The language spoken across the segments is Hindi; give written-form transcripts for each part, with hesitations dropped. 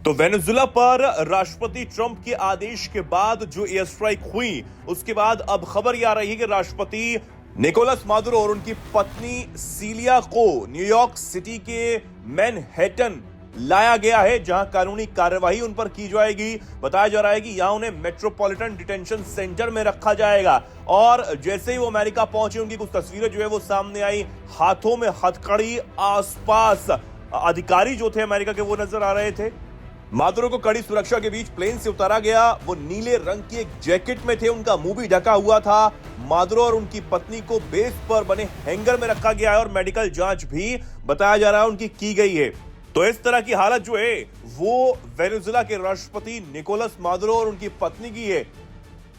तो वेनेजुला पर राष्ट्रपति ट्रंप के आदेश के बाद जो एयर स्ट्राइक हुई, उसके बाद अब खबर यह आ रही है कि राष्ट्रपति निकोलस मादुरो और उनकी पत्नी सीलिया को न्यूयॉर्क सिटी के मैनहट्टन लाया गया है, जहां कानूनी कार्यवाही उन पर की जाएगी। बताया जा रहा है कि यहां उन्हें मेट्रोपॉलिटन डिटेंशन सेंटर में रखा जाएगा। और जैसे ही वो अमेरिका पहुंचे, उनकी कुछ तस्वीरें जो है वो सामने आई। हाथों में हथकड़ी, आसपास अधिकारी जो थे अमेरिका के वो नजर आ रहे थे। मादुरो को कड़ी सुरक्षा के बीच प्लेन से उतारा गया। वो नीले रंग की एक जैकेट में थे, उनका मुंह भी ढका हुआ था। मादुरो और उनकी पत्नी को बेस पर बने हैंगर में रखा गया है और मेडिकल जांच भी बताया जा रहा है उनकी की गई है। तो इस तरह की हालत जो है वो वेनेजुला के राष्ट्रपति निकोलस मादुरो और उनकी पत्नी की है।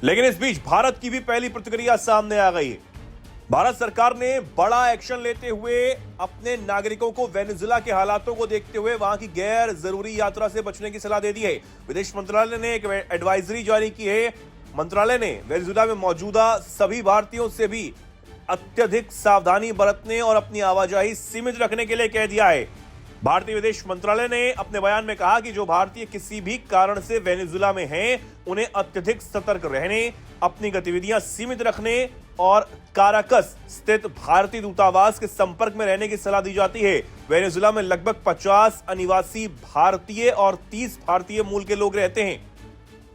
लेकिन इस बीच भारत की भी पहली प्रतिक्रिया सामने आ गई है। भारत सरकार ने बड़ा एक्शन लेते हुए अपने नागरिकों को वेनेजुला के हालातों को देखते हुए वहां की गैर जरूरी यात्रा से बचने की सलाह दे दी है। विदेश मंत्रालय ने एक एडवाइजरी जारी की है। मंत्रालय ने वेनेजुला में मौजूदा सभी भारतीयों से भी अत्यधिक सावधानी बरतने और अपनी आवाजाही सीमित रखने के लिए कह दिया है। भारतीय विदेश मंत्रालय ने अपने बयान में कहा कि जो भारतीय किसी भी कारण से वेनेजुला में हैं, उन्हें अत्यधिक सतर्क रहने, अपनी गतिविधियां सीमित रखने और काराकस स्थित भारतीय दूतावास के संपर्क में रहने की सलाह दी जाती है। वेनेजुला में लगभग 50 अनिवासी भारतीय और 30 भारतीय मूल के लोग रहते हैं।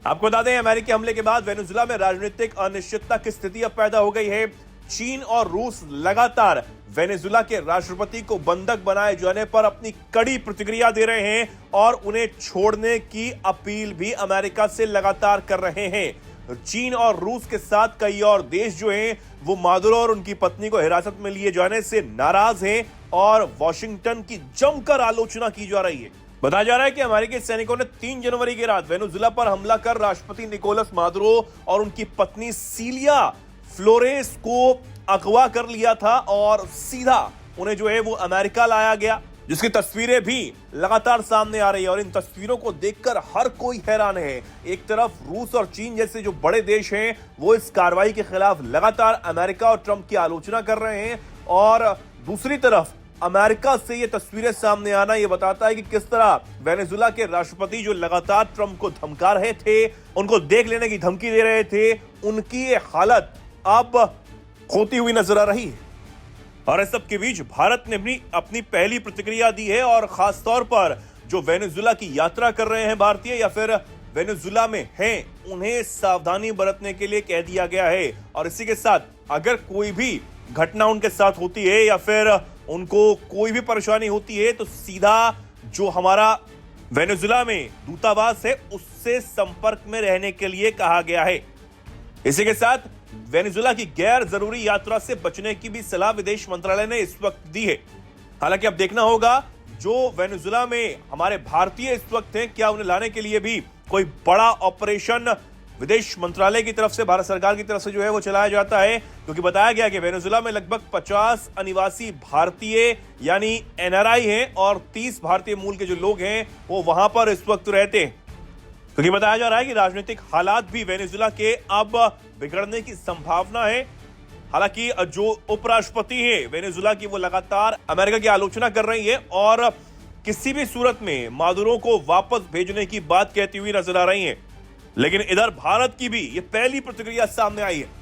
आपको बता दें, अमेरिकी हमले के बाद वेनेजुला में राजनीतिक अनिश्चितता की स्थिति अब पैदा हो गई है। चीन और रूस लगातार वेनेजुला के राष्ट्रपति को बंधक बनाए जाने पर अपनी कड़ी प्रतिक्रिया दे रहे हैं और उन्हें छोड़ने की अपील भी अमेरिका से लगातार कर रहे हैं। चीन और रूस के साथ कई और देश जो हैं वो मादुरो और उनकी पत्नी को हिरासत में लिए जाने से नाराज हैं और वॉशिंगटन की जमकर आलोचना की जा रही है। बताया जा रहा है कि अमेरिकी सैनिकों ने 3 जनवरी की रात वेनेजुला पर हमला कर राष्ट्रपति निकोलस मादुरो और उनकी पत्नी सीलिया फ्लोरेस को अगवा कर लिया था और सीधा उन्हें जो है वो अमेरिका लाया गया, जिसकी तस्वीरें भी लगातार सामने आ रही है। और इन तस्वीरों को देखकर हर कोई हैरान है। एक तरफ रूस और चीन जैसे जो बड़े देश हैं वो इस कार्रवाई के खिलाफ लगातार अमेरिका और ट्रंप की आलोचना कर रहे हैं, और दूसरी तरफ अमेरिका से ये तस्वीरें सामने आना ये बताता है कि किस तरह वेनेजुला के राष्ट्रपति जो लगातार ट्रंप को धमका रहे थे, उनको देख लेने की धमकी दे रहे थे, उनकी ये हालत अब खोती हुई नजर आ रही है। और इस सब के बीच भारत ने अपनी पहली प्रतिक्रिया दी है, और खास तौर पर जो वेनेजुला की यात्रा कर रहे हैं भारतीय या फिर वेनेजुला में हैं, उन्हें सावधानी बरतने के लिए कह दिया गया है। और इसी के साथ अगर कोई भी घटना उनके साथ होती है या फिर उनको कोई भी परेशानी होती है तो सीधा जो हमारा वेनेजुला में दूतावास है उससे संपर्क में रहने के लिए कहा गया है। इसी के साथ वेनेजुला की गैर जरूरी यात्रा से बचने की भी सलाह विदेश मंत्रालय ने इस वक्त दी है। हालांकि अब देखना होगा जो वेनेजुला में हमारे भारतीय इस वक्त हैं, क्या उन्हें लाने के लिए भी कोई बड़ा ऑपरेशन विदेश मंत्रालय की तरफ से, भारत सरकार की तरफ से जो है वो चलाया जाता है। क्योंकि बताया गया कि वेनेजुला में लगभग 50 अनिवासी भारतीय यानी एनआरआई हैं और 30 भारतीय मूल के जो लोग हैं वो वहां पर इस वक्त रहते हैं। क्योंकि बताया जा रहा है कि राजनीतिक हालात भी वेनेजुला के अब बिगड़ने की संभावना है। हालांकि जो उपराष्ट्रपति है वेनेजुला की वो लगातार अमेरिका की आलोचना कर रही है और किसी भी सूरत में मादुरो को वापस भेजने की बात कहती हुई नजर आ रही है। लेकिन इधर भारत की भी ये पहली प्रतिक्रिया सामने आई है।